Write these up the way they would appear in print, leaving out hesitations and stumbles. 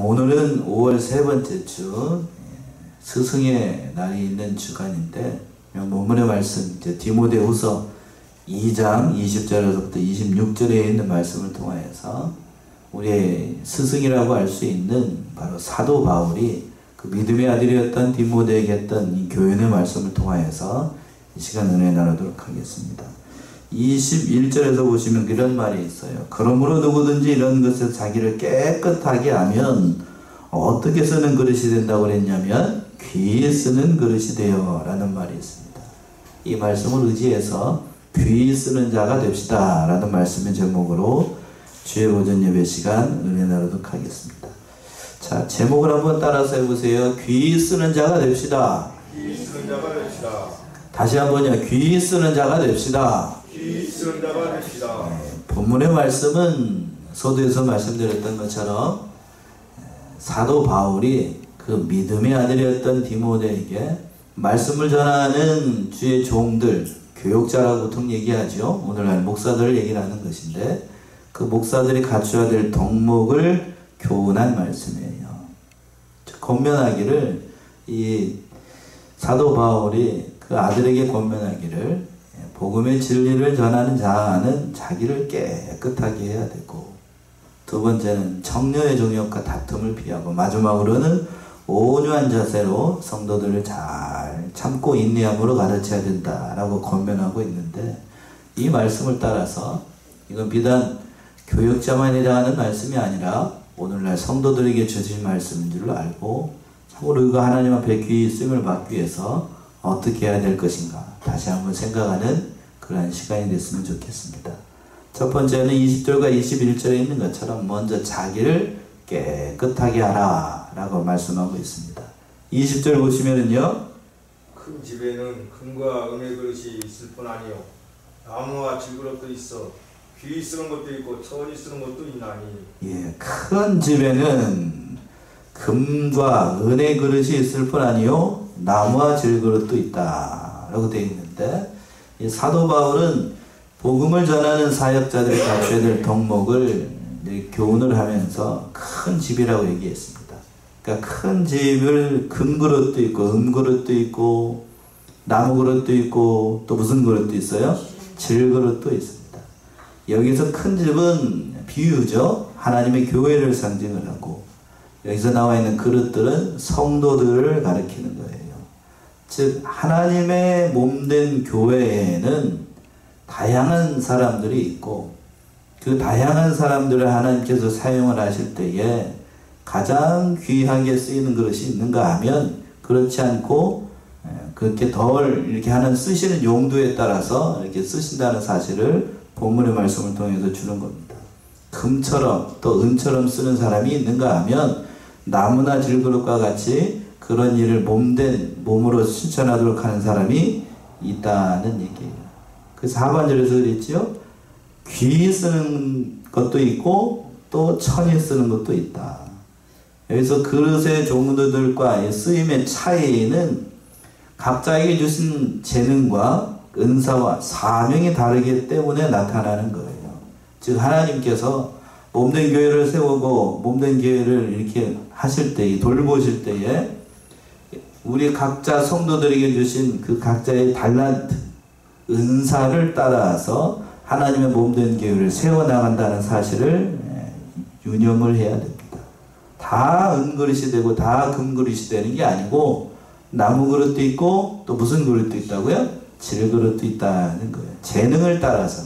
오늘은 5월 세 번째 주 스승의 날이 있는 주간인데 본문의 말씀 이제 디모데후서 2장 20절에서부터 26절에 있는 말씀을 통하여서 우리의 스승이라고 할 수 있는 바로 사도 바울이 그 믿음의 아들이었던 디모데에게 했던 이 교훈의 말씀을 통하여서 이 시간 은혜 나누도록 하겠습니다. 21절에서 보시면 이런 말이 있어요. 그러므로 누구든지 이런 것에 자기를 깨끗하게 하면 어떻게 쓰는 그릇이 된다고 그랬냐면 귀에 쓰는 그릇이 되어 라는 말이 있습니다. 이 말씀을 의지해서 귀 쓰는 자가 됩시다 라는 말씀의 제목으로 주의 보전 예배 시간 은혜 나누도록 하겠습니다. 자, 제목을 한번 따라서 해보세요. 귀 쓰는 자가 됩시다. 귀 쓰는 자가 됩시다. 다시 한번요. 귀 쓰는 자가 됩시다. 귀 쓰는 자가 됩시다. 본문의 말씀은 서두에서 말씀드렸던 것처럼 사도 바울이 그 믿음의 아들이었던 디모데에게 말씀을 전하는 주의 종들, 교육자라고 보통 얘기하죠. 오늘날 목사들을 얘기를 하는 것인데 그 목사들이 갖춰야 될 덕목을 교훈한 말씀이에요. 권면하기를 이 사도 바울이 그 아들에게 권면하기를 복음의 진리를 전하는 자는 자기를 깨끗하게 해야 되고, 두 번째는 청려의 종욕과 다툼을 피하고, 마지막으로는 온유한 자세로 성도들을 잘 참고 인내함으로 가르쳐야 된다라고 권면하고 있는데, 이 말씀을 따라서 이건 비단 교육자만 해야 하는 말씀이 아니라 오늘날 성도들에게 주신 말씀인 줄 알고 참으로 이거 하나님 앞에 귀 쓰임을 받기 위해서 어떻게 해야 될 것인가 다시 한번 생각하는 그러한 시간이 됐으면 좋겠습니다. 첫 번째는 20절과 21절에 있는 것처럼 먼저 자기를 깨끗하게 하라 라고 말씀하고 있습니다. 20절 보시면은요, 큰 집에는 금과 은의 그릇이 있을 뿐 아니요 나무와 질그릇도 있어 귀 쓰는 것도 있고 천이 쓰는 것도 있나니. 예, 큰 집에는 금과 은의 그릇이 있을 뿐 아니요 나무와 질그릇도 있다 라고 되어 있는데, 이 사도 바울은 복음을 전하는 사역자들이 갖춰야 될 덕목을 교훈을 하면서 큰 집이라고 얘기했습니다. 그러니까 큰 집을 금그릇도 있고 은그릇도 있고 나무그릇도 있고 또 무슨 그릇도 있어요? 질그릇도 있습니다. 여기서 큰 집은 비유죠. 하나님의 교회를 상징을 하고, 여기서 나와 있는 그릇들은 성도들을 가리키는 거예요. 즉 하나님의 몸된 교회에는 다양한 사람들이 있고, 그 다양한 사람들을 하나님께서 사용을 하실 때에 가장 귀하게 쓰이는 그릇이 있는가 하면 그렇지 않고, 그렇게 덜 이렇게 하는 쓰시는 용도에 따라서 이렇게 쓰신다는 사실을 본문의 말씀을 통해서 주는 겁니다. 금처럼 또 은처럼 쓰는 사람이 있는가 하면 나무나 질그릇과 같이 그런 일을 몸으로 실천하도록 하는 사람이 있다는 얘기예요. 그래서 하반절에서 그랬지요. 귀 쓰는 것도 있고 또 천이 쓰는 것도 있다. 여기서 그릇의 종들과 쓰임의 차이는 각자에게 주신 재능과 은사와 사명이 다르기 때문에 나타나는 거예요. 즉 하나님께서 몸된 교회를 세우고 몸된 교회를 이렇게 하실 때, 돌보실 때에 우리 각자 성도들에게 주신 그 각자의 달란트, 은사를 따라서 하나님의 몸된 교회를 세워나간다는 사실을 유념을 해야 됩니다. 다 은그릇이 되고 다 금그릇이 되는 게 아니고 나무 그릇도 있고 또 무슨 그릇도 있다고요? 질그릇도 있다는 거예요. 재능을 따라서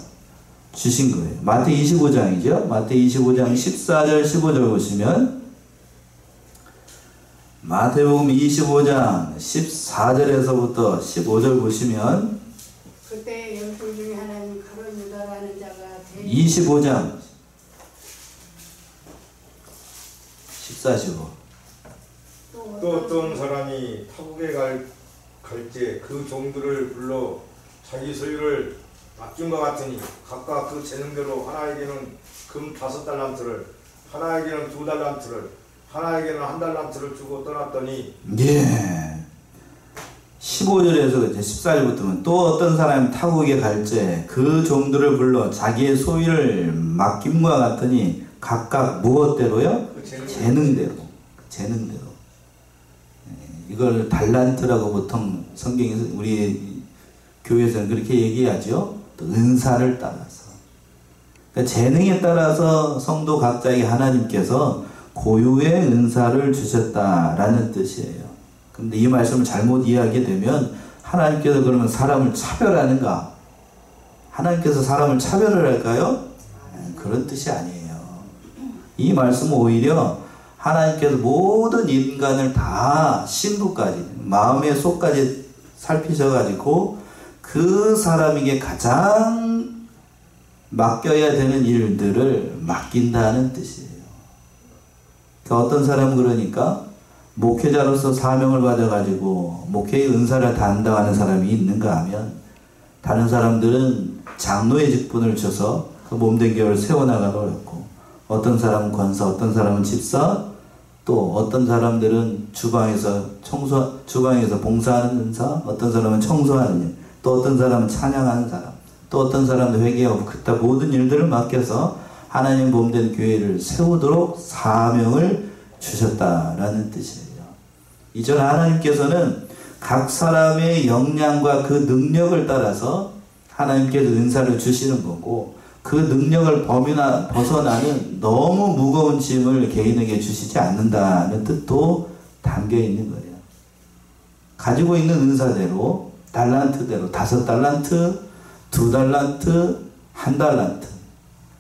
주신 거예요. 마태 25장이죠. 마태 25장 14절 15절 보시면, 마태복음 25장 14절에서부터 15절 보시면, 그때 열둘 중에 하나는 가룟 유다라는 자가 25장 14, 15. 또 어떤 사람이 타국에 갈때 그 종들을 불러 자기 소유를 맡긴 것 같으니 각각 그 재능대로 하나에게는 금 5달란트를, 하나에게는 2달란트를, 하나에게는 1달란트를 주고 떠났더니, 예. 15절에서 14절부터는 또 어떤 사람이 타국에 갈때 그 종들을 불러 자기의 소유를 맡김과 같으니 각각 무엇대로요? 재능대로. 재능대로. 이걸 달란트라고 보통 성경에서 우리 교회에서는 그렇게 얘기하죠. 또 은사를 따라서. 그러니까 재능에 따라서 성도 각자에게 하나님께서 고유의 은사를 주셨다라는 뜻이에요. 근데 이 말씀을 잘못 이해하게 되면 하나님께서 그러면 사람을 차별하는가? 하나님께서 사람을 차별을 할까요? 그런 뜻이 아니에요. 이 말씀은 오히려 하나님께서 모든 인간을 다 신부까지 마음의 속까지 살피셔가지고 그 사람에게 가장 맡겨야 되는 일들을 맡긴다는 뜻이에요. 그러니까 어떤 사람은 그러니까 목회자로서 사명을 받아가지고 목회의 은사를 담당하는 사람이 있는가 하면 다른 사람들은 장로의 직분을 줘서 그 몸된 교회를 세워나가기 어렵고 어떤 사람은 권사, 어떤 사람은 집사, 또 어떤 사람들은 주방에서 봉사하는 은사, 어떤 사람은 청소하는 일, 또 어떤 사람은 찬양하는 사람, 또 어떤 사람은 회개하고 그따 모든 일들을 맡겨서 하나님 몸된 교회를 세우도록 사명을 주셨다라는 뜻이에요. 이전 하나님께서는 각 사람의 역량과 그 능력을 따라서 하나님께서 은사를 주시는 거고 그 능력을 벗어나는 너무 무거운 짐을 개인에게 주시지 않는다는 뜻도 담겨 있는 거예요. 가지고 있는 은사대로 달란트대로 5달란트, 2달란트, 1달란트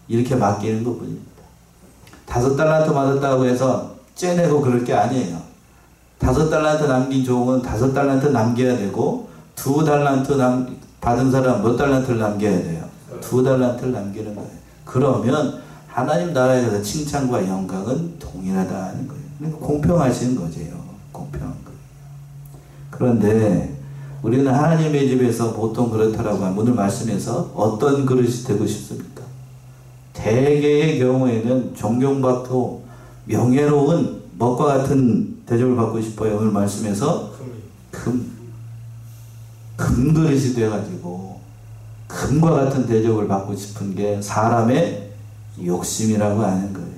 이렇게 맡기는 것뿐입니다. 5달란트 받았다고 해서 째내고 그럴 게 아니에요. 5달란트 남긴 종은 5달란트 남겨야 되고 2달란트 받은 사람 몇 달란트를 남겨야 돼요? 2달란트를 남기는 거예요. 그러면 하나님 나라에서 칭찬과 영광은 동일하다는 거예요. 그러니까 공평하신 거죠. 공평한 거예요. 그런데 우리는 하나님의 집에서 보통 그렇더라고 하면 오늘 말씀에서 어떤 그릇이 되고 싶습니까? 대개의 경우에는 존경받고 명예로운 먹과 같은 대접을 받고 싶어요. 오늘 말씀에서 금 그릇이 돼가지고 금과 같은 대접을 받고 싶은 게 사람의 욕심이라고 하는 거예요.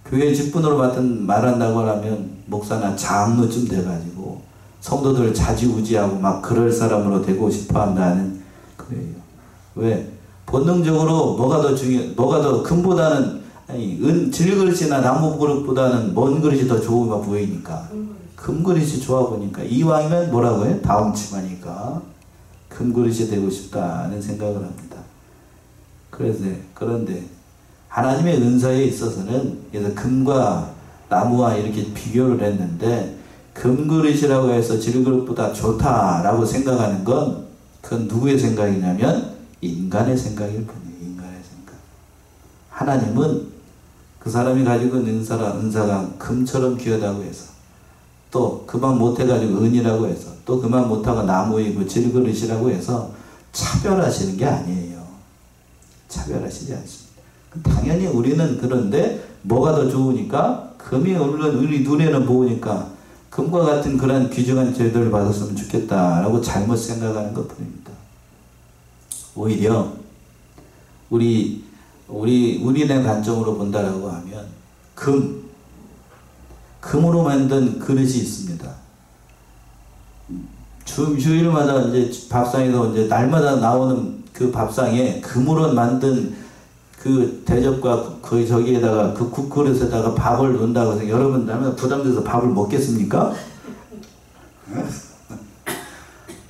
교회 직분으로 말한다고 하면 목사나 장로쯤 돼가지고 성도들을 자지우지하고 막 그럴 사람으로 되고 싶어 한다는 거예요. 왜? 본능적으로 뭐가 더 금보다는 질그릇이나 나무 그릇보다는 먼 그릇이 더 좋아 보이니까 금그릇이 좋아 보니까 이왕이면 뭐라고 해? 다음치마니까 금그릇이 되고 싶다는 생각을 합니다. 그런데 하나님의 은사에 있어서는 그래서 금과 나무와 이렇게 비교를 했는데 금그릇이라고 해서 질그릇보다 좋다라고 생각하는 건 그건 누구의 생각이냐면 인간의 생각일 뿐이에요. 인간의 생각. 하나님은 그 사람이 가지고 있는 은사가 금처럼 귀하다고 해서 또 그만 못해가지고 은이라고 해서 또 그만 못하고 나무이고 질그릇이라고 해서 차별하시는 게 아니에요. 차별하시지 않습니다. 당연히 우리는 그런데 뭐가 더 좋으니까 금이 우리 눈에는 보이니까 금과 같은 그런 귀중한 제도를 받았으면 좋겠다라고 잘못 생각하는 것뿐입니다. 오히려 우리네 관점으로 본다라고 하면 금으로 만든 그릇이 있습니다. 주일마다 이제 밥상에서 이제 날마다 나오는 그 밥상에 금으로 만든 그 대접과 저기에다가 그 국그릇에다가 밥을 넣는다고 해서 여러분 날마다 부담돼서 밥을 먹겠습니까?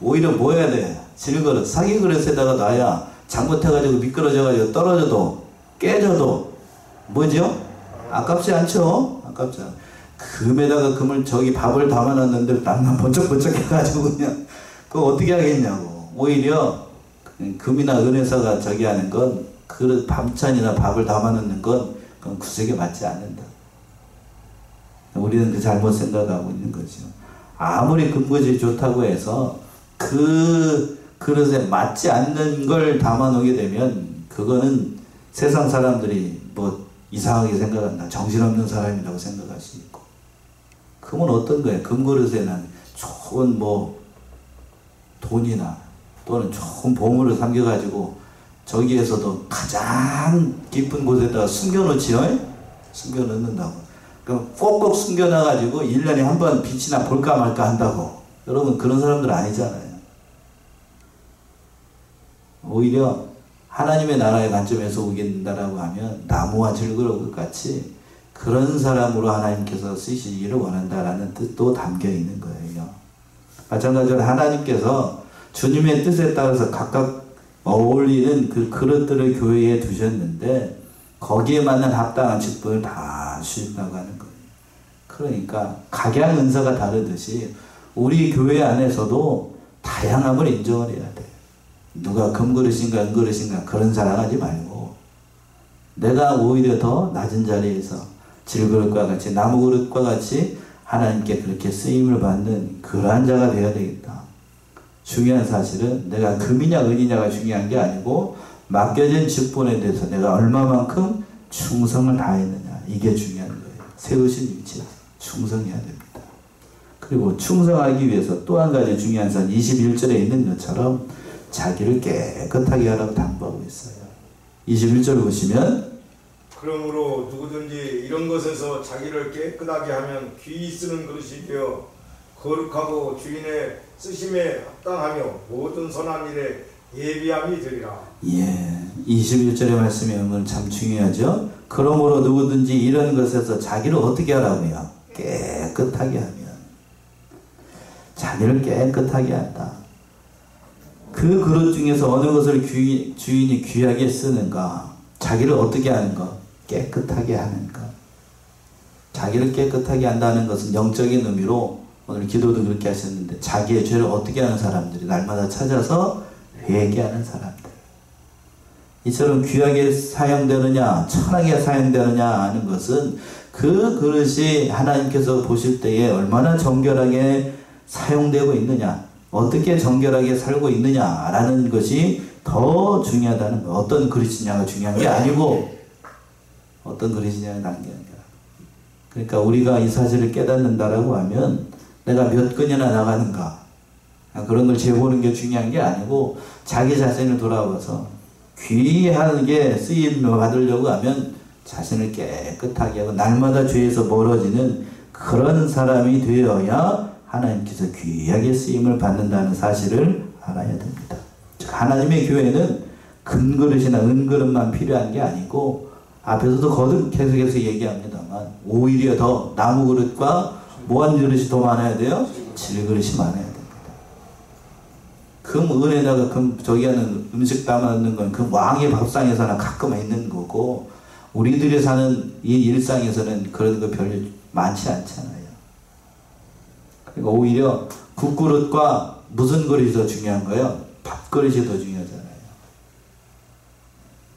오히려 뭐 해야 돼? 질그릇, 사기 그릇에다가 놔야 잘못해가지고 미끄러져가지고 떨어져도 깨져도 뭐죠? 아깝지 않죠? 아깝지 않아. 금에다가 저기 밥을 담아놨는데 남만 번쩍번쩍 해가지고 그냥 그거 어떻게 하겠냐고. 오히려 금이나 은에서가 저기 하는 건 그릇 반찬이나 밥을 담아놓는 건 그건 구색에 맞지 않는다. 우리는 그 잘못 생각하고 있는 거죠. 아무리 금그릇이 좋다고 해서 그 그릇에 맞지 않는 걸 담아놓게 되면 그거는 세상 사람들이 뭐 이상하게 생각한다. 정신없는 사람이라고 생각할 수 있고. 금은 어떤 거예요? 금그릇에는 좋은 돈이나 또는 좋은 보물을 삼겨가지고 저기에서도 가장 깊은 곳에다가 숨겨놓지요? 숨겨놓는다고. 그럼 꼭꼭 숨겨놔가지고 1년에 한 번 빛이나 볼까 말까 한다고. 여러분 그런 사람들 아니잖아요. 오히려 하나님의 나라의 관점에서 오긴다라고 하면 나무와 질그릇 것 같이 그런 사람으로 하나님께서 쓰시기를 원한다라는 뜻도 담겨 있는 거예요. 마찬가지로 하나님께서 주님의 뜻에 따라서 각각 어울리는 그 그릇들을 교회에 두셨는데 거기에 맞는 합당한 직분을 다 주신다고 하는 거예요. 그러니까 각양 은사가 다르듯이 우리 교회 안에서도 다양함을 인정을 해야 돼요. 누가 금그릇인가 은그릇인가 그런 자랑하지 말고 내가 오히려 더 낮은 자리에서 질그릇과 같이 나무그릇과 같이 하나님께 그렇게 쓰임을 받는 그러한 자가 되어야 되겠다. 중요한 사실은 내가 금이냐 은이냐가 중요한 게 아니고 맡겨진 직분에 대해서 내가 얼마만큼 충성을 다했느냐 이게 중요한 거예요. 세우신 위치에서 충성해야 됩니다. 그리고 충성하기 위해서 또 한 가지 중요한 사실 21절에 있는 것처럼 자기를 깨끗하게 하라고 당부하고 있어요. 21절 보시면 그러므로 누구든지 이런 것에서 자기를 깨끗하게 하면 귀히 쓰는 그릇이 되어 거룩하고 주인의 쓰심에 합당하며 모든 선한 일에 예비함이 되리라. 예, 21절의 말씀이 오늘 참 중요하죠. 그러므로 누구든지 이런 것에서 자기를 어떻게 하라고요? 깨끗하게 하면 자기를 깨끗하게 한다. 그 그릇 중에서 어느 것을 주인이 귀하게 쓰는가? 자기를 어떻게 하는가? 깨끗하게 하는가? 자기를 깨끗하게 한다는 것은 영적인 의미로 오늘 기도도 그렇게 하셨는데 자기의 죄를 어떻게 하는 사람들이 날마다 찾아서 회개하는 사람들. 이처럼 귀하게 사용되느냐 천하게 사용되느냐 하는 것은 그 그릇이 하나님께서 보실 때에 얼마나 정결하게 사용되고 있느냐 어떻게 정결하게 살고 있느냐라는 것이 더 중요하다는 거예요. 어떤 그릇이냐가 중요한 게 아니고 어떤 그릇이냐가 중요한 게 아니라. 그러니까 우리가 이 사실을 깨닫는다라고 하면 내가 몇 근이나 나가는가 그런 걸 재보는 게 중요한 게 아니고 자기 자신을 돌아봐서 귀하게 쓰임을 받으려고 하면 자신을 깨끗하게 하고 날마다 죄에서 멀어지는 그런 사람이 되어야 하나님께서 귀하게 쓰임을 받는다는 사실을 알아야 됩니다. 즉 하나님의 교회는 금그릇이나 은그릇만 필요한 게 아니고 앞에서도 거듭 계속해서 얘기합니다만 오히려 더 나무그릇과 뭐한 그릇이 더 많아야 돼요? 질그릇이 많아야 됩니다. 금 은에다가 저기 하는 음식 담아놓는 건 그 왕의 밥상에서나 가끔 있는 거고 우리들이 사는 이 일상에서는 그런 거 별로 많지 않잖아요. 그러니까 오히려 국그릇과 무슨 그릇이 더 중요한 거예요? 밥그릇이 더 중요하잖아요.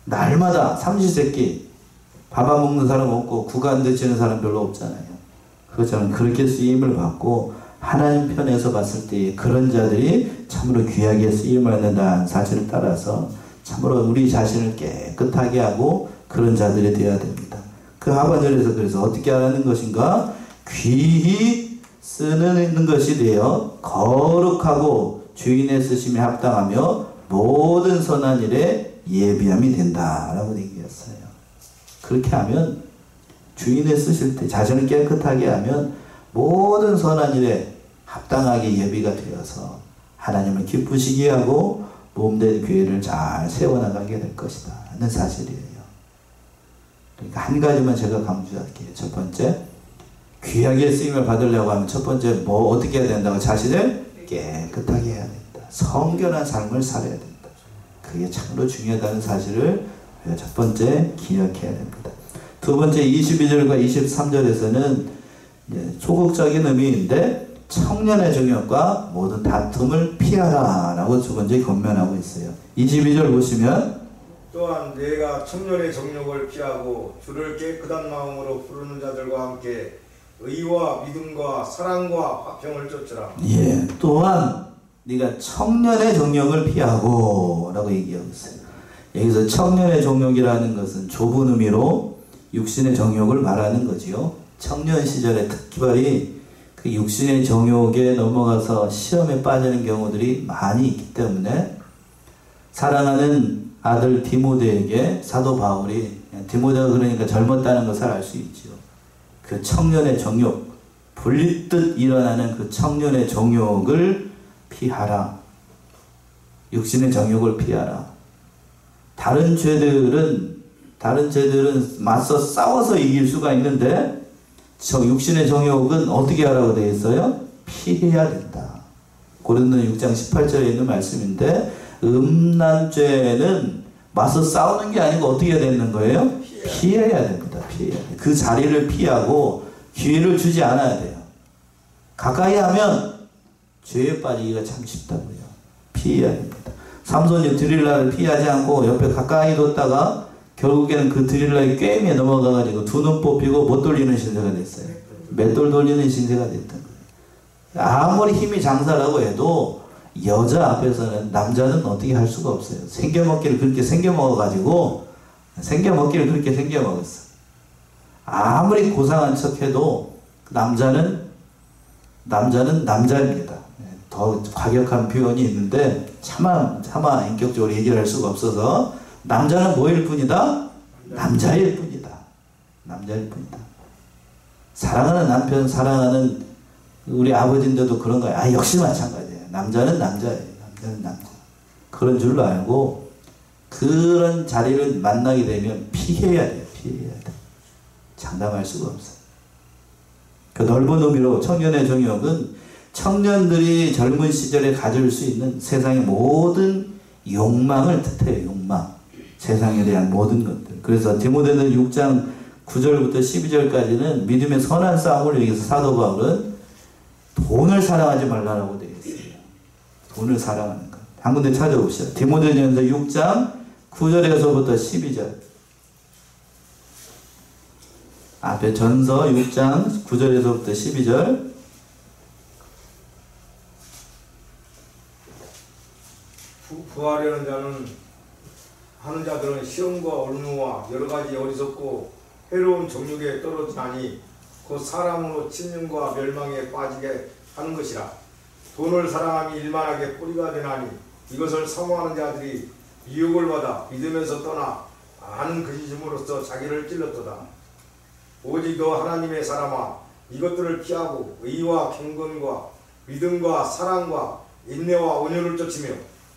날마다 삼시세끼 밥 안 먹는 사람 없고 국 안 드시는 사람 별로 없잖아요. 그것처럼 그렇게 쓰임을 받고 하나님 편에서 봤을 때 그런 자들이 참으로 귀하게 쓰임을 받는다는 사실을 따라서 참으로 우리 자신을 깨끗하게 하고 그런 자들이 되어야 됩니다. 그 하반절에서 그래서 어떻게 하라는 것인가? 귀히 쓰는 것이 되어 거룩하고 주인의 쓰심에 합당하며 모든 선한 일에 예비함이 된다라고 얘기했어요. 그렇게 하면 주인의 쓰실 때 자신을 깨끗하게 하면 모든 선한 일에 합당하게 예비가 되어서 하나님을 기쁘시게 하고 몸된 교회를 잘 세워나가게 될 것이다 하는 사실이에요. 그러니까 한 가지만 제가 강조할게요. 첫 번째, 귀하게 쓰임을 받으려고 하면 첫 번째 뭐 어떻게 해야 된다고? 자신을 깨끗하게 해야 된다. 성결한 삶을 살아야 된다. 그게 참으로 중요하다는 사실을 우리가 첫 번째 기억해야 됩니다. 두 번째 22절과 23절에서는 소극적인 의미인데 청년의 정욕과 모든 다툼을 피하라 라고 두 번째 권면하고 있어요. 22절 보시면 또한 내가 청년의 정욕을 피하고 주를 깨끗한 마음으로 부르는 자들과 함께 의와 믿음과 사랑과 화평을 쫓으라. 예, 또한 네가 청년의 정욕을 피하고 라고 얘기하고 있어요. 여기서 청년의 정욕이라는 것은 좁은 의미로 육신의 정욕을 말하는 거지요. 청년 시절에 특별히 그 육신의 정욕에 넘어가서 시험에 빠지는 경우들이 많이 있기 때문에 사랑하는 아들 디모데에게 사도 바울이 디모데가 그러니까 젊었다는 것을 알 수 있죠. 그 청년의 정욕, 불리듯 일어나는 그 청년의 정욕을 피하라. 육신의 정욕을 피하라. 다른 죄들은 맞서 싸워서 이길 수가 있는데 저 육신의 정욕은 어떻게 하라고 되어 있어요? 피해야 된다. 고린도서 6장 18절에 있는 말씀인데 음란죄는 맞서 싸우는 게 아니고 어떻게 해야 되는 거예요? 피해야 됩니다. 피해야 돼. 그 자리를 피하고 기회를 주지 않아야 돼요. 가까이 하면 죄에 빠지기가 참 쉽다고요. 피해야 됩니다. 삼손이 드릴라를 피하지 않고 옆에 가까이 뒀다가 결국에는 그 드릴라의 꾀임에 넘어가가지고 두 눈 뽑히고 못 돌리는 신세가 됐어요. 맷돌 돌리는 신세가 됐던 거예요. 아무리 힘이 장사라고 해도 여자 앞에서는 남자는 어떻게 할 수가 없어요. 생겨먹기를 그렇게 생겨먹어가지고 그렇게 생겨먹었어. 아무리 고상한 척해도 남자는 남자입니다. 더 과격한 표현이 있는데 차마 인격적으로 얘기를 할 수가 없어서 남자는 뭐일 뿐이다? 남자일 뿐이다. 남자일 뿐이다. 사랑하는 남편, 사랑하는 우리 아버지인데도 그런 거예요. 아, 역시 마찬가지예요. 남자는 남자예요. 남자는 남자. 그런 줄로 알고 그런 자리를 만나게 되면 피해야 돼요. 피해야 돼. 장담할 수가 없어요. 그 넓은 의미로 청년의 정욕은 청년들이 젊은 시절에 가질 수 있는 세상의 모든 욕망을 뜻해요. 욕망. 세상에 대한 모든 것들. 그래서 디모데는 6장 9절부터 12절까지는 믿음의 선한 싸움을 위해서 사도 바울은 돈을 사랑하지 말라고 되어 있어요. 돈을 사랑하는 것. 한 군데 찾아봅시다. 디모데전서 6장 9절에서부터 12절. 앞에 전서 6장 9절에서부터 12절. 부하려는 하는 자들은 시험과 올무와 여러 가지 어리석고 해로운 정욕에 떨어지나니 곧 사람으로 침륜과 멸망에 빠지게 하는 것이라. 돈을 사랑함이 일만하게 뿌리가 되나니 이것을 사모하는 자들이 미혹을 받아 믿으면서 떠나 아는 거짓임으로써 자기를 찔렀도다. 오직 너 하나님의 사람아, 이것들을 피하고 의와 경건과 믿음과 사랑과 인내와 온유를 쫓으며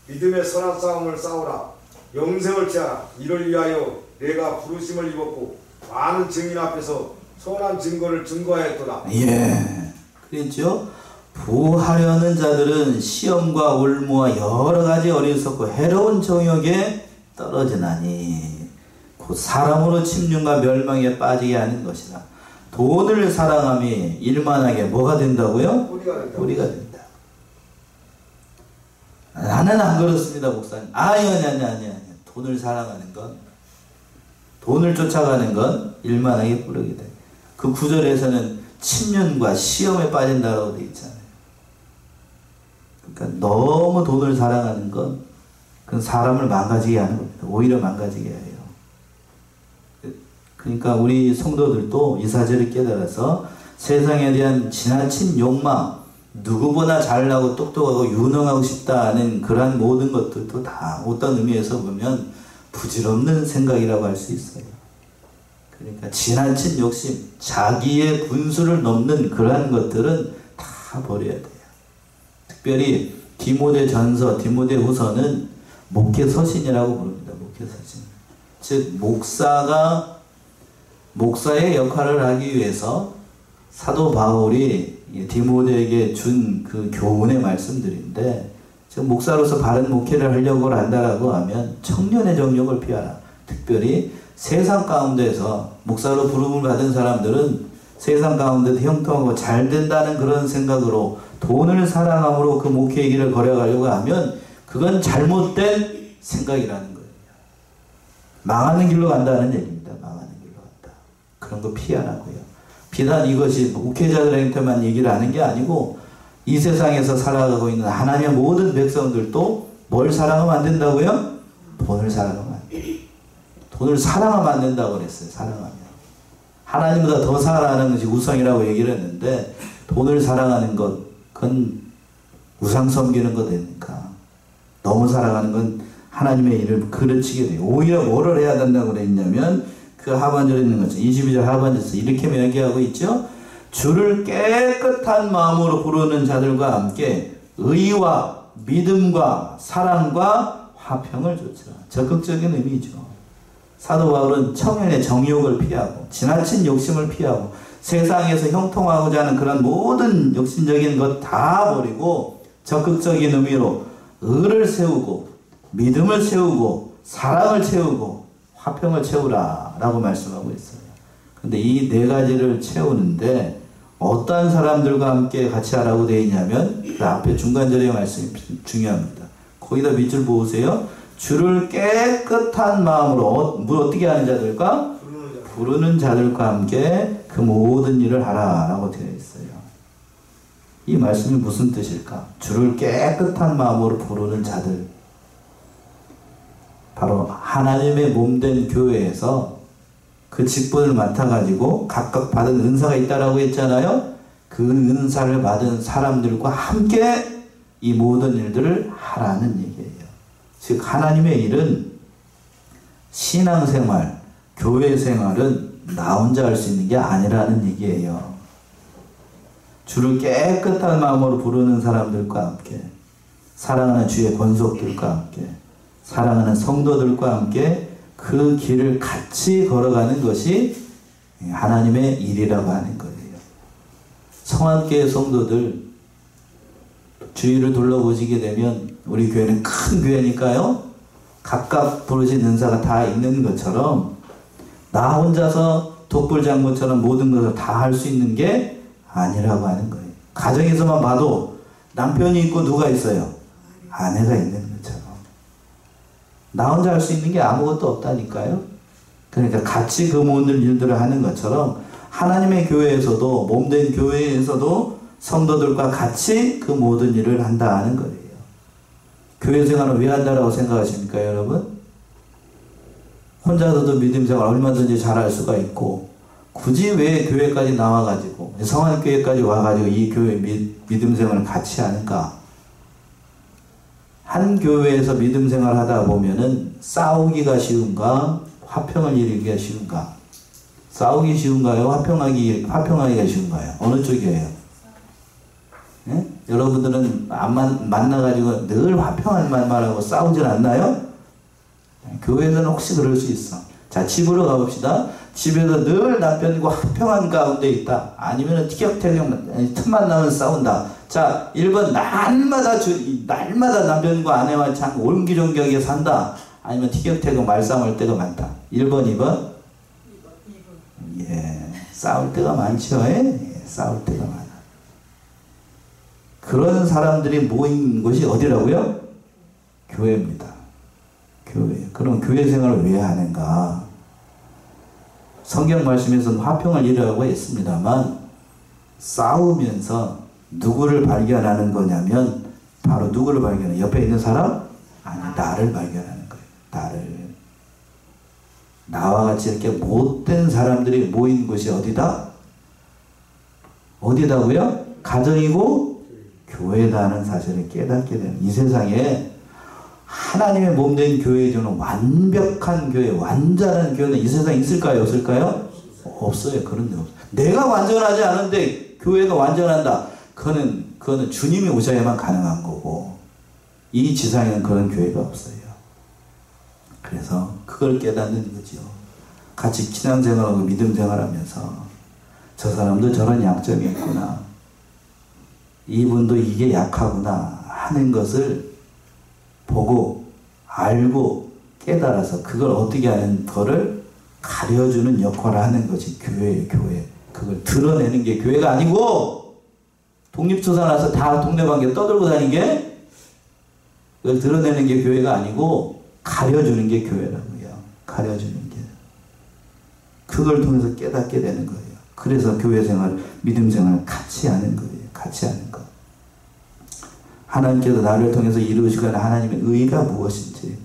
믿음의 선한 싸움을 싸우라. 영생을 취하라. 이를 위하여 내가 부르심을 입었고 많은 증인 앞에서 선한 증거를 증거하였도다. 예, 그랬죠. 부하려는 자들은 시험과 올무와 여러 가지 어리석고 해로운 정욕에 떨어지나니 곧 사람으로 침륜과 멸망에 빠지게 하는 것이다. 돈을 사랑함이 일만하게 뭐가 된다고요? 뿌리가 된다. 나는 안 그렇습니다, 목사님. 아니. 돈을 사랑하는 건, 돈을 쫓아가는 건 일만하게 뿌리게 돼. 그 구절에서는 침륜과 시험에 빠진다고 되어 있잖아요. 그러니까 너무 돈을 사랑하는 건 그건 사람을 망가지게 하는 겁니다. 오히려 망가지게 해요. 그러니까 우리 성도들도 이 사실을 깨달아서 세상에 대한 지나친 욕망, 누구보다 잘나고 똑똑하고 유능하고 싶다는 그러한 모든 것들도 다 어떤 의미에서 보면 부질없는 생각이라고 할 수 있어요. 그러니까 지나친 욕심, 자기의 분수를 넘는 그러한 것들은 다 버려야 돼요. 특별히 디모데전서, 디모데후서는 목회서신이라고 부릅니다. 목회서신. 즉 목사의 역할을 하기 위해서 사도 바울이 디모데에게 준 그 교훈의 말씀들인데, 지금 목사로서 바른 목회를 하려고 한다라고 하면 청년의 정욕을 피하라. 특별히 세상 가운데서 목사로 부름을 받은 사람들은 세상 가운데도 형통하고 잘 된다는 그런 생각으로 돈을 사랑함으로 그 목회의 길을 걸어가려고 하면 그건 잘못된 생각이라는 거예요. 망하는 길로 간다는 얘기입니다. 망하는 길로 간다. 그런 거 피하라고요. 비단 이것이 목회자들한테만 얘기를 하는 게 아니고 이 세상에서 살아가고 있는 하나님의 모든 백성들도 뭘 사랑하면 안 된다고요? 돈을 사랑하면 안 돼요. 돈을 사랑하면 안 된다고 그랬어요. 사랑하면. 하나님보다 더 사랑하는 것이 우상이라고 얘기를 했는데 돈을 사랑하는 것, 그건 우상 섬기는 거 되니까 너무 사랑하는 건 하나님의 일을 그르치게 돼요. 오히려 뭐를 해야 된다고 그랬냐면 그 하반절에 있는 것처럼 22절 하반절에서 이렇게 이야기하고 있죠. 주를 깨끗한 마음으로 부르는 자들과 함께 의와 믿음과 사랑과 화평을 줬으라. 적극적인 의미죠. 사도 바울은 청년의 정욕을 피하고 지나친 욕심을 피하고 세상에서 형통하고자 하는 그런 모든 욕심적인 것 다 버리고 적극적인 의미로 의를 세우고 믿음을 세우고 사랑을 채우고 화평을 채우라 라고 말씀하고 있어요. 근데 이 네 가지를 채우는데 어떤 사람들과 함께 같이 하라고 되어 있냐면 그 앞에 중간절의 말씀이 중요합니다. 거기다 밑줄 보세요. 주를 깨끗한 마음으로 어떻게 하는 자들과? 부르는 자들과 함께 그 모든 일을 하라 라고 되어 있어요. 이 말씀이 무슨 뜻일까? 주를 깨끗한 마음으로 부르는 자들, 바로 하나님의 몸된 교회에서 그 직분을 맡아가지고 각각 받은 은사가 있다라고 했잖아요. 그 은사를 받은 사람들과 함께 이 모든 일들을 하라는 얘기예요. 즉 하나님의 일은 신앙생활, 교회생활은 나 혼자 할 수 있는 게 아니라는 얘기예요. 주를 깨끗한 마음으로 부르는 사람들과 함께, 사랑하는 주의 권속들과 함께, 사랑하는 성도들과 함께 그 길을 같이 걸어가는 것이 하나님의 일이라고 하는 거예요. 성안교회 성도들 주위를 둘러보시게 되면 우리 교회는 큰 교회니까요. 각각 부르신 은사가 다 있는 것처럼 나 혼자서 독불장군처럼 모든 것을 다 할 수 있는 게 아니라고 하는 거예요. 가정에서만 봐도 남편이 있고 누가 있어요? 아내가 있는 것처럼. 나 혼자 할 수 있는 게 아무것도 없다니까요. 그러니까 같이 그 모든 일들을 하는 것처럼 하나님의 교회에서도 몸된 교회에서도 성도들과 같이 그 모든 일을 한다 하는 거예요. 교회 생활을 왜 한다라고 생각하십니까, 여러분? 혼자서도 믿음 생활 얼마든지 잘할 수가 있고 굳이 왜 교회까지 나와가지고 성안교회까지 와가지고 이 교회 믿음 생활을 같이 하는가? 한 교회에서 믿음 생활 하다 보면은 싸우기가 쉬운가? 화평을 이루기가 쉬운가? 싸우기 쉬운가요? 화평하기가 쉬운가요? 어느 쪽이에요? 네? 여러분들은 만나가지고 늘 화평한 말만 하고 싸우질 않나요? 교회에서는 혹시 그럴 수 있어. 자, 집으로 가봅시다. 집에서 늘 남편과 화평한 가운데 있다. 아니면 티격태격 틈만 나면 싸운다. 자, 1번 날마다 남편과 아내와 참 옹기종기하게 산다. 아니면 티격태격 말싸움할 때가 많다. 1번, 2번? 2번. 예, 싸울 때가 많죠. 예, 싸울 때가 많아. 그런 사람들이 모인 곳이 어디라고요? 교회입니다. 교회. 그럼 교회 생활을 왜 하는가? 성경 말씀에서는 화평을 이루라고 했습니다만 싸우면서 누구를 발견하는 거냐면 바로 누구를 발견해? 옆에 있는 사람? 아니, 나를 발견하는 거예요. 나를. 나와 같이 이렇게 못된 사람들이 모인 곳이 어디다? 어디다고요? 가정이고 교회다는 사실을 깨닫게 되는, 이 세상에 하나님의 몸된 교회에 주는 완벽한 교회, 완전한 교회는 이 세상에 있을까요? 없을까요? 없어요. 그런 데 없어요. 내가 완전하지 않은데 교회가 완전한다. 그거는 주님이 오셔야만 가능한 거고 이 지상에는 그런 교회가 없어요. 그래서 그걸 깨닫는 거죠. 같이 신앙생활하고 믿음생활하면서 저 사람도 저런 약점이 있구나, 이분도 이게 약하구나 하는 것을 보고 알고 깨달아서 그걸 어떻게 하는 거를 가려주는 역할을 하는 것이 교회예요. 교회. 그걸 드러내는 게 교회가 아니고 독립투사 나서 다 동네방개 떠들고 다니는 게, 그걸 드러내는 게 교회가 아니고 가려주는 게 교회라고요. 가려주는 게. 그걸 통해서 깨닫게 되는 거예요. 그래서 교회생활, 믿음생활을 같이 하는 거예요. 같이 하는 거. 하나님께서 나를 통해서 이루시거나 하나님의 의가 무엇인지,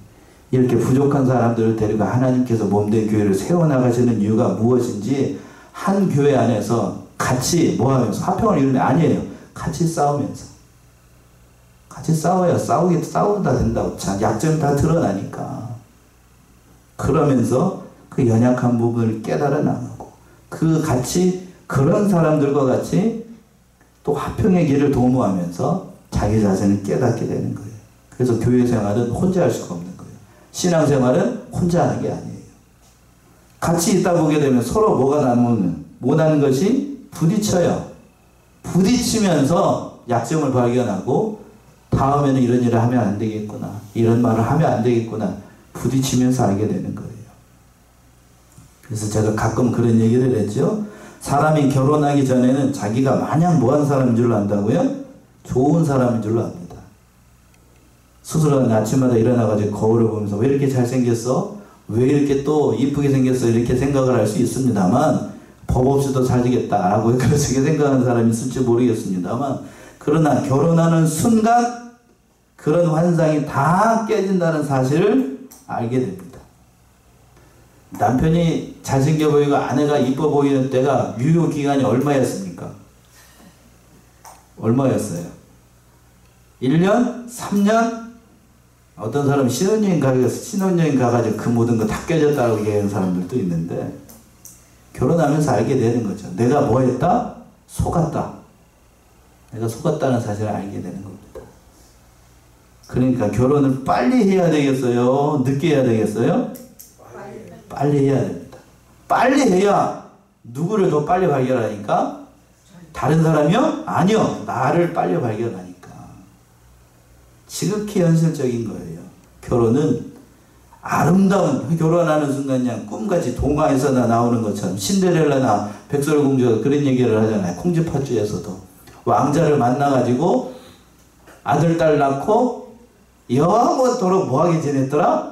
이렇게 부족한 사람들을 데리고 하나님께서 몸된 교회를 세워나가시는 이유가 무엇인지 한 교회 안에서 같이 뭐하면서 화평을 이루는 게 아니에요. 같이 싸우면서. 같이 싸워야 싸우다 된다고. 자, 약점이 다 드러나니까. 그러면서 그 그 연약한 부분을 깨달아 나가고 그 같이 그런 사람들과 같이 또 화평의 길을 도모하면서 자기 자신을 깨닫게 되는 거예요. 그래서 교회 생활은 혼자 할 수가 없는 거예요. 신앙 생활은 혼자 하는 게 아니에요. 같이 있다 보게 되면 서로 뭐가 나누면 못하는 것이 부딪혀요. 부딪히면서 약점을 발견하고 다음에는 이런 일을 하면 안 되겠구나. 이런 말을 하면 안 되겠구나. 부딪히면서 알게 되는 거예요. 그래서 제가 가끔 그런 얘기를 했죠. 사람이 결혼하기 전에는 자기가 마냥 뭐한 사람인 줄 안다고요? 좋은 사람인 줄로 압니다. 수술하는 아침마다 일어나가지고 거울을 보면서 왜 이렇게 잘생겼어? 왜 이렇게 또 이쁘게 생겼어? 이렇게 생각을 할 수 있습니다만 법 없이도 잘 되겠다라고 그렇게 생각하는 사람이 있을지 모르겠습니다만 그러나 결혼하는 순간 그런 환상이 다 깨진다는 사실을 알게 됩니다. 남편이 잘생겨 보이고 아내가 이뻐 보이는 때가 유효기간이 얼마였습니까? 얼마였어요? 1년? 3년? 어떤 사람은 신혼여행 가가지고 그 모든 거 다 깨졌다고 얘기하는 사람들도 있는데 결혼하면서 알게 되는 거죠. 내가 뭐 했다? 속았다. 내가 속았다는 사실을 알게 되는 겁니다. 그러니까 결혼을 빨리 해야 되겠어요? 늦게 해야 되겠어요? 빨리 해야 됩니다. 빨리 해야 누구를 더 빨리 발견하니까? 다른 사람이요? 아니요. 나를 빨리 발견하니까. 지극히 현실적인 거예요. 결혼은 아름다운 결혼하는 순간 그냥 꿈같이 동화에서나 나오는 것처럼 신데렐라나 백설공주가 그런 얘기를 하잖아요. 콩쥐팥쥐에서도 왕자를 만나가지고 아들 딸 낳고 영원토록 뭐하게 지냈더라?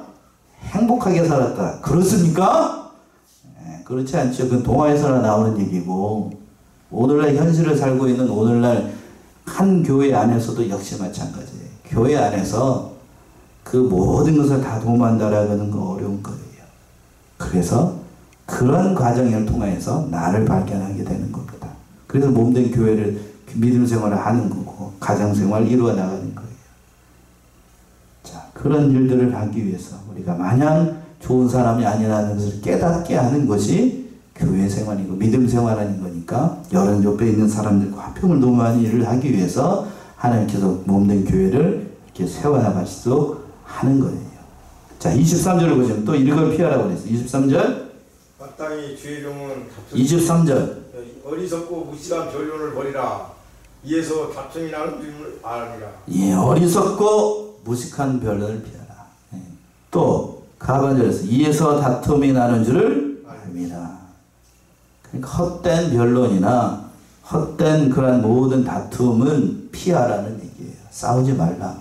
행복하게 살았다. 그렇습니까? 그렇지 않죠. 그건 동화에서나 나오는 얘기고 오늘날 현실을 살고 있는 오늘날 한 교회 안에서도 역시 마찬가지예요. 교회 안에서 그 모든 것을 다 도모한다라는 거 어려운 거예요. 그래서 그런 과정을 통해서 나를 발견하게 되는 겁니다. 그래서 몸된 교회를 믿음 생활을 하는 거고 가정 생활을 이루어 나가는 거예요. 자, 그런 일들을 하기 위해서 우리가 마냥 좋은 사람이 아니라는 것을 깨닫게 하는 것이 교회 생활이고 믿음 생활하는 거니까 여러 옆에 있는 사람들과 화평을 도모하는 일을 하기 위해서 하나님께서 몸된 교회를 이렇게 세워나갈 수 하는 거예요. 자, 23절을 보시면 또 이걸 피하라고 그랬어요. 23절. 마땅히 주의 종은 23절. 어리석고 무식한 변론을 버리라. 이에서 다툼이 나는 줄을 아니라. 예, 어리석고 무식한 변론을 피하라. 예. 또 가반절에서 이에서 다툼이 나는 줄을 알미라. 그러니까 헛된 변론이나 헛된 그런 모든 다툼은 피하라는 얘기예요. 싸우지 말라.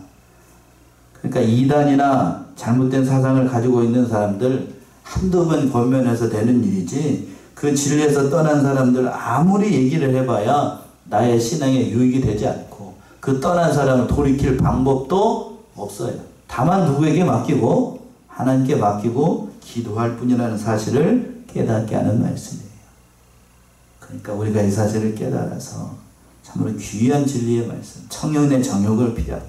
그러니까 이단이나 잘못된 사상을 가지고 있는 사람들 한두 번 권면해서 되는 일이지 그 진리에서 떠난 사람들 아무리 얘기를 해봐야 나의 신앙에 유익이 되지 않고 그 떠난 사람을 돌이킬 방법도 없어요. 다만 누구에게 맡기고 하나님께 맡기고 기도할 뿐이라는 사실을 깨닫게 하는 말씀이에요. 그러니까 우리가 이 사실을 깨달아서 참으로 귀한 진리의 말씀, 청년의 정욕을 피하고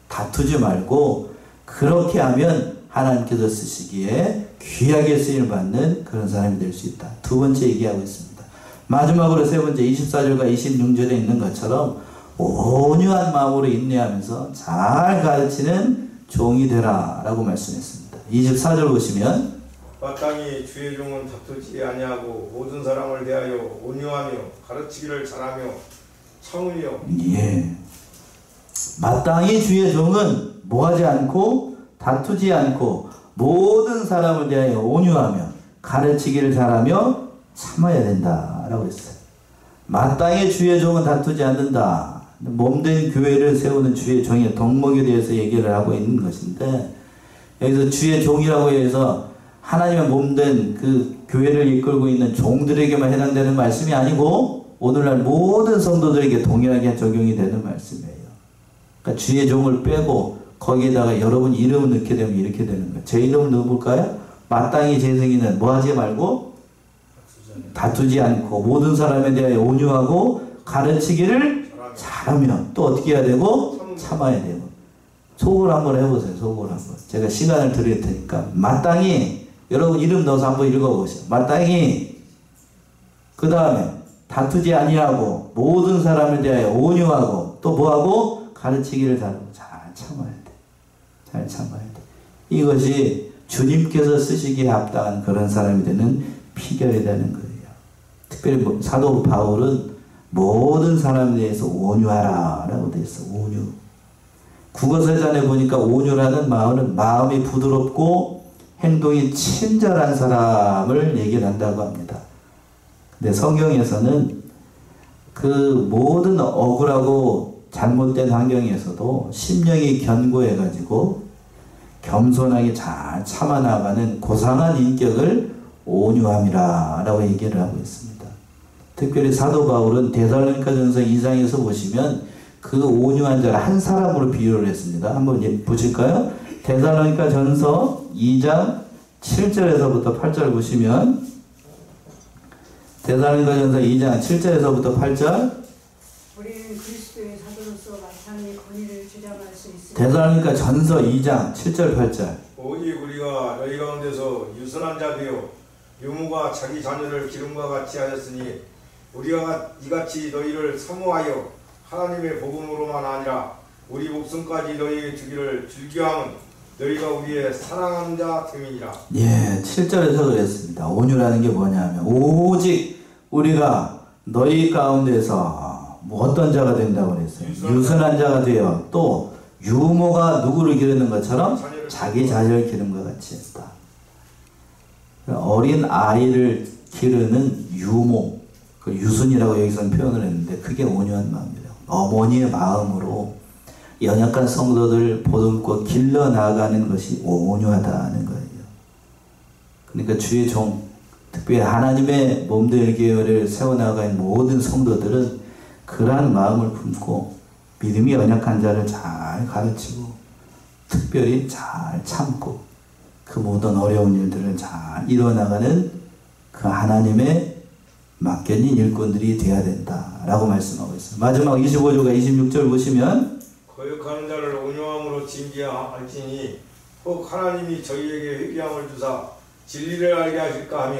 다투지 말고 그렇게 하면 하나님께서 쓰시기에 귀하게 쓰임을 받는 그런 사람이 될 수 있다. 두 번째 얘기하고 있습니다. 마지막으로 세 번째 24절과 26절에 있는 것처럼 온유한 마음으로 인내하면서 잘 가르치는 종이 되라 라고 말씀했습니다. 24절 보시면 마땅히 주의 종은 다투지 아니하고 모든 사람을 대하여 온유하며 가르치기를 잘하며 참으며. 예. 마땅히 주의 종은 뭐하지 않고 다투지 않고 모든 사람을 대하여 온유하며 가르치기를 잘하며 참아야 된다라고 했어요. 마땅히 주의 종은 다투지 않는다. 몸된 교회를 세우는 주의 종의 덕목에 대해서 얘기를 하고 있는 것인데 여기서 주의 종이라고 해서 하나님의 몸된 그 교회를 이끌고 있는 종들에게만 해당되는 말씀이 아니고 오늘날 모든 성도들에게 동일하게 적용이 되는 말씀이에요. 그러니까 주의 종을 빼고 거기에다가 여러분 이름을 넣게 되면 이렇게 되는 거예요. 제 이름을 넣어볼까요? 마땅히 재승이는 뭐 하지 말고 다투지 않고 모든 사람에 대하여 온유하고 가르치기를 잘하면 또 어떻게 해야 되고 참아야 되고. 속으로 한번 해보세요. 속으로 한번. 제가 시간을 드릴 테니까 마땅히 여러분 이름 넣어서 한번 읽어보세요. 마땅히. 그 다음에 다투지 아니하고 모든 사람을 대하여 온유하고 또 뭐하고 가르치기를 잘 참아야 돼. 잘 참아야 돼. 이것이 주님께서 쓰시기에 합당한 그런 사람이 되는 비결이 되는 거예요. 특별히 사도 바울은 모든 사람에 대해서 온유하라 라고 되어 있어. 온유. 국어사전에 보니까 온유라는 마음은 마음이 부드럽고 행동이 친절한 사람을 얘기를 한다고 합니다. 근데 성경에서는 그 모든 억울하고 잘못된 환경에서도 심령이 견고해가지고 겸손하게 잘 참아나가는 고상한 인격을 온유함이라 라고 얘기를 하고 있습니다. 특별히 사도 바울은 데살로니가전서 2장에서 보시면 그 온유한 자를 한 사람으로 비유를 했습니다. 한번 보실까요? 데살로니가전서 2장 7절에서부터 8절 보시면 데살로니가전서 2장 7절에서부터 8절 우리는 그리스도의 사도로서 마땅히 권위를 주장할 수 있습니다. 데살로니가전서 2장 7절 8절 오직 우리가 너희 가운데서 유선한 자 되어 유모가 자기 자녀를 기름과 같이 하였으니 우리가 이같이 너희를 사모하여 하나님의 복음으로만 아니라 우리 목숨까지 너희에게 주기를 즐겨함은 너희가 우리의 사랑하는 자 됨이니라. 예, 7절에서 그랬습니다. 온유라는 게 뭐냐면 오직 우리가 너희 가운데서 뭐 어떤 자가 된다고 그랬어요. 유선한 자가 되어 또 유모가 누구를 기르는 것처럼 자기 자녀를 기른 것 같이 했다. 어린 아이를 기르는 유모, 그 유순이라고 여기서는 표현을 했는데 그게 온유한 마음이라고. 어머니의 마음으로 연약한 성도들 보듬고 길러나가는 것이 온유하다는 거예요. 그러니까 주의 종, 특별히 하나님의 몸될 교회를 세워나가는 모든 성도들은 그러한 마음을 품고 믿음이 연약한 자를 잘 가르치고 특별히 잘 참고 그 모든 어려운 일들을 잘 이뤄나가는 그 하나님의 맡겨진 일꾼들이 되어야 된다라고 말씀하고 있어요. 마지막 25절과 26절 보시면 거역하는 자를 온유함으로 징계할지니 혹 하나님이 저희에게 회개함을 주사 진리를 알게 하실까 하며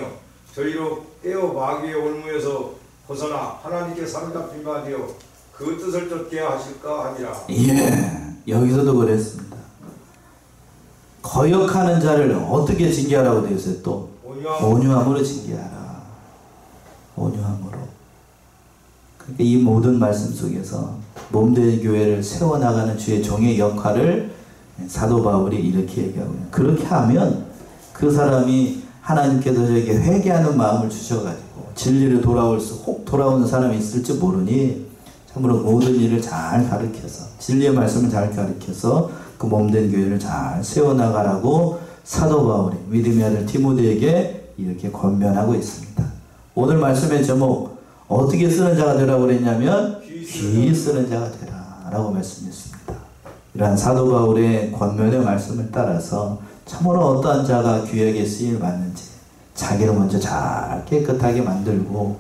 저희로 깨어 마귀의 올무에서 벗어나 하나님께 사로잡힌 바 되어 그 뜻을 쫓게 하실까 하니라. 예, 여기서도 그랬습니다. 거역하는 자를 어떻게 징계하라고 되어 있어요? 또 온유함으로 징계하라. 온유함으로. 그러니까 이 모든 말씀 속에서 몸된 교회를 세워나가는 주의 종의 역할을 사도 바울이 이렇게 얘기하고 있어요. 그렇게 하면 그 사람이 하나님께서 저에게 회개하는 마음을 주셔가지고 진리를 혹 돌아오는 사람이 있을지 모르니 참으로 모든 일을 잘 가르쳐서 진리의 말씀을 잘 가르쳐서 그 몸된 교회를 잘 세워나가라고 사도 바울이 믿음의 아들 디모데에게 이렇게 권면하고 있습니다. 오늘 말씀의 제목 어떻게 쓰는 자가 되라고 그랬냐면 귀히 쓰는 자가 되라 라고 말씀했습니다. 이러한 사도 바울의 권면의 말씀을 따라서 참으로 어떠한 자가 귀하게 쓰임을 받는지 자기를 먼저 잘 깨끗하게 만들고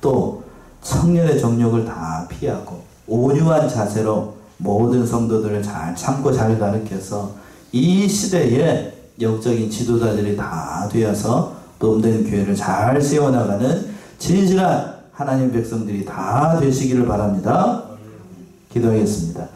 또 청년의 정욕을 다 피하고 온유한 자세로 모든 성도들을 잘 참고 잘 가르쳐서 이 시대에 영적인 지도자들이 다 되어서 몸된 교회를 잘 세워나가는 진실한 하나님 백성들이 다 되시기를 바랍니다. 기도하겠습니다.